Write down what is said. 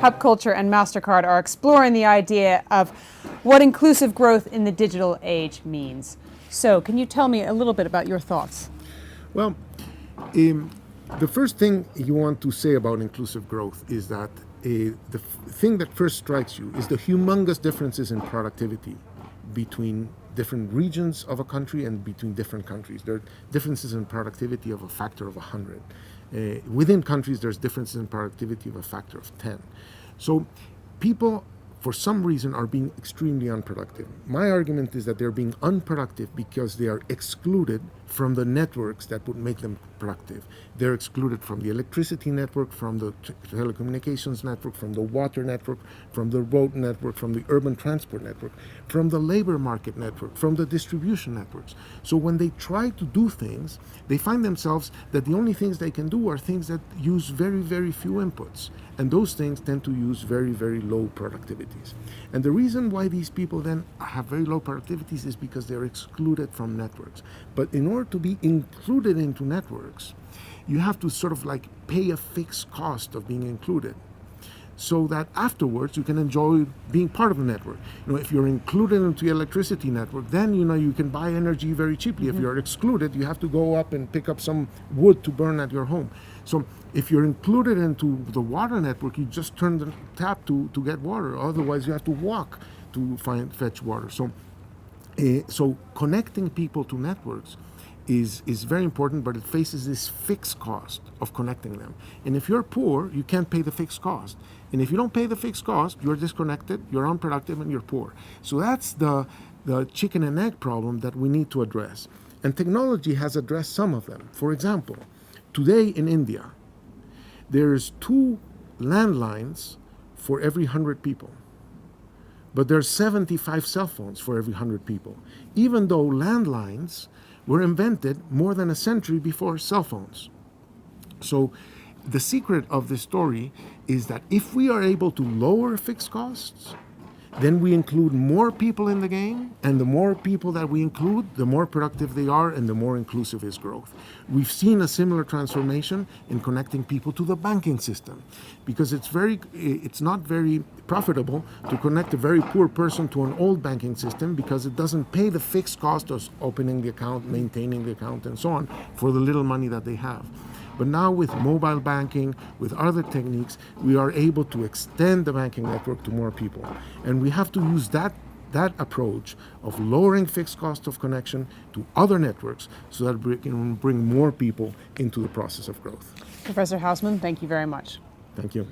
Hub Culture and Mastercard are exploring the idea of what inclusive growth in the digital age means. So, can you tell me a little bit about your thoughts? Well, the first thing you want to say about inclusive growth is that the thing that first strikes you is the humongous differences in productivity between different regions of a country and between different countries. There are differences in productivity of a factor of 100. Within countries, there's differences in productivity of a factor of 10. So people, for some reason, are being extremely unproductive. My argument is that they're being unproductive because they are excluded from the networks that would make them productive. They're excluded from the electricity network, from the telecommunications network, from the water network, from the road network, from the urban transport network, from the labor market network, from the distribution networks. So when they try to do things, they find themselves that the only things they can do are things that use very, very few inputs. And those things tend to use very, very low productivities. And the reason why these people then have very low productivities is because they're excluded from networks. But in order to be included into networks, you have to sort of like pay a fixed cost of being included, so that afterwards you can enjoy being part of the network. If you're included into the electricity network, then you can buy energy very cheaply. If you're excluded, you have to go up and pick up some wood to burn at your home. So if you're included into the water network, you just turn the tap to get water. Otherwise, you have to walk to fetch water. So connecting people to networks is very important, but it faces this fixed cost of connecting them. And if you're poor, you can't pay the fixed cost. And if you don't pay the fixed cost, you're disconnected, you're unproductive, and you're poor. So that's the chicken and egg problem that we need to address. And technology has addressed some of them. For example, today in India, there's 2 landlines for every 100 people. But there's 75 cell phones for every 100 people, even though landlines were invented more than a century before cell phones. So the secret of this story is that if we are able to lower fixed costs, then we include more people in the game, and the more people that we include, the more productive they are, and the more inclusive is growth. We've seen a similar transformation in connecting people to the banking system, because it's not very profitable to connect a very poor person to an old banking system, because it doesn't pay the fixed cost of opening the account, maintaining the account, and so on for the little money that they have. But now with mobile banking, with other techniques, we are able to extend the banking network to more people. And we have to use that approach of lowering fixed cost of connection to other networks so that we can bring more people into the process of growth. Professor Hausmann, thank you very much. Thank you.